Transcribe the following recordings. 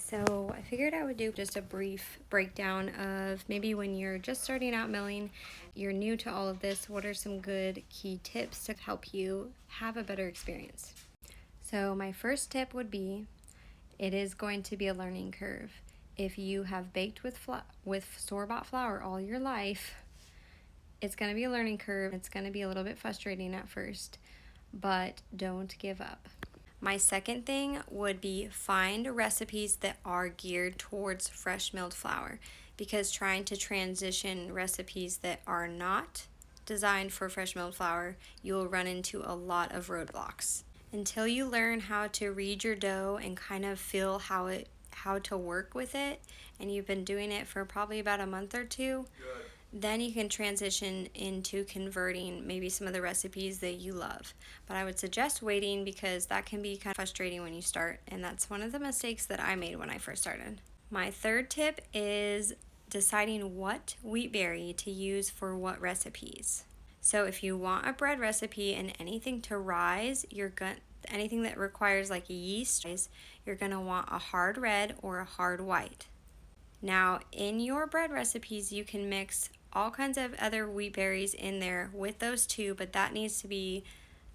So I figured I would do just a brief breakdown of maybe when you're just starting out milling, you're new to all of this, what are some good key tips to help you have a better experience? So my first tip would be, it is going to be a learning curve. If you have baked with store-bought flour all your life, it's going to be a learning curve. It's going to be a little bit frustrating at first, but don't give up. My second thing would be find recipes that are geared towards fresh milled flour, because trying to transition recipes that are not designed for fresh milled flour, you'll run into a lot of roadblocks. Until you learn how to read your dough and kind of feel how to work with it, and you've been doing it for probably about a month or two, then you can transition into converting maybe some of the recipes that you love. But I would suggest waiting, because that can be kind of frustrating when you start, and that's one of the mistakes that I made when I first started. My third tip is deciding what wheat berry to use for what recipes. So if you want a bread recipe and anything to rise, anything that requires like yeast, you're gonna want a hard red or a hard white. Now, in your bread recipes, you can mix all kinds of other wheat berries in there with those two, but that needs to be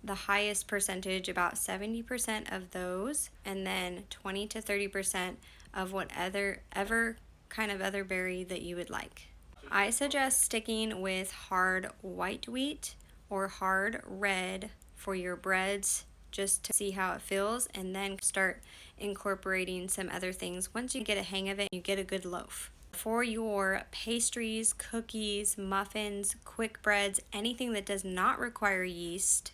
the highest percentage, about 70% of those, and then 20 to 30% of whatever kind of other berry that you would like. I suggest sticking with hard white wheat or hard red for your breads, just to see how it feels, and then start incorporating some other things. Once you get a hang of it, you get a good loaf. For your pastries, cookies, muffins, quick breads, anything that does not require yeast,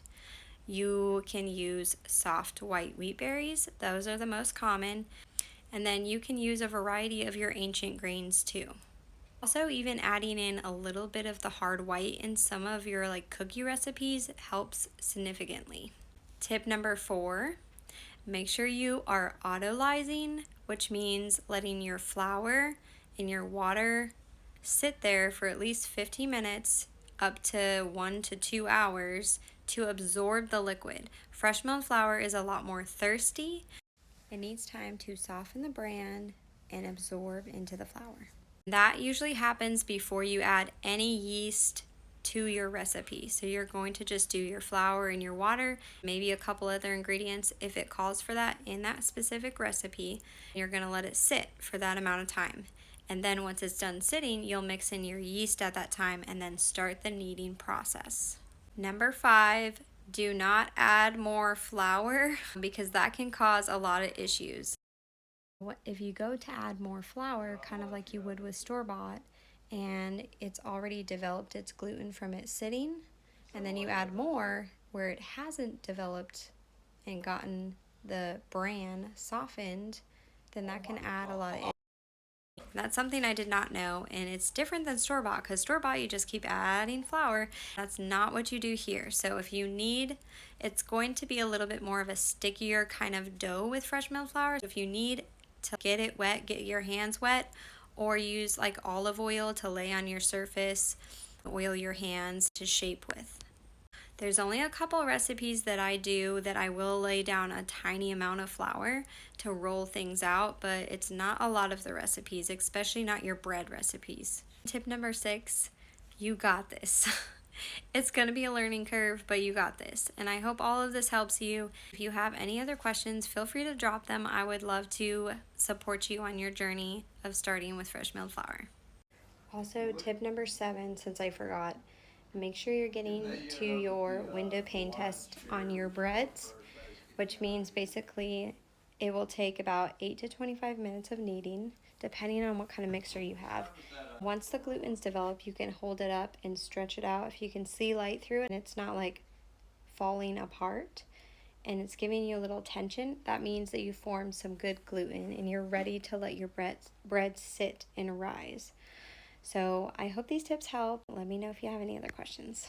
you can use soft white wheat berries. Those are the most common. And then you can use a variety of your ancient grains too. Also, even adding in a little bit of the hard white in some of your like cookie recipes helps significantly. Tip number 4, make sure you are autolyzing, which means letting your flour and your water sit there for at least 50 minutes up to 1 to 2 hours to absorb the liquid. Fresh milled flour is a lot more thirsty. It needs time to soften the bran and absorb into the flour. That usually happens before you add any yeast to your recipe. So you're going to just do your flour and your water, maybe a couple other ingredients if it calls for that in that specific recipe. You're going to let it sit for that amount of time. And then once it's done sitting, you'll mix in your yeast at that time and then start the kneading process. Number 5, do not add more flour, because that can cause a lot of issues. If you go to add more flour, kind of like you would with store-bought, and it's already developed its gluten from it sitting, and then you add more where it hasn't developed and gotten the bran softened, then that can add a lot of issues. That's something I did not know, and it's different than store-bought, because store-bought you just keep adding flour. That's not what you do here. So if you need, it's going to be a little bit more of a stickier kind of dough with fresh milled flour. If you need to get it wet, get your hands wet, or use like olive oil to lay on your surface, oil your hands to shape with. There's only a couple recipes that I do that I will lay down a tiny amount of flour to roll things out, but it's not a lot of the recipes, especially not your bread recipes. Tip number 6, you got this. It's going to be a learning curve, but you got this. And I hope all of this helps you. If you have any other questions, feel free to drop them. I would love to support you on your journey of starting with fresh milled flour. Also, tip number 7, since I forgot, make sure you're getting to your window pane test on your breads, which means basically it will take about 8 to 25 minutes of kneading, depending on what kind of mixer you have. Once the gluten's developed, you can hold it up and stretch it out. If you can see light through it and it's not like falling apart and it's giving you a little tension, that means that you formed some good gluten and you're ready to let your bread sit and rise. So I hope these tips help. Let me know if you have any other questions.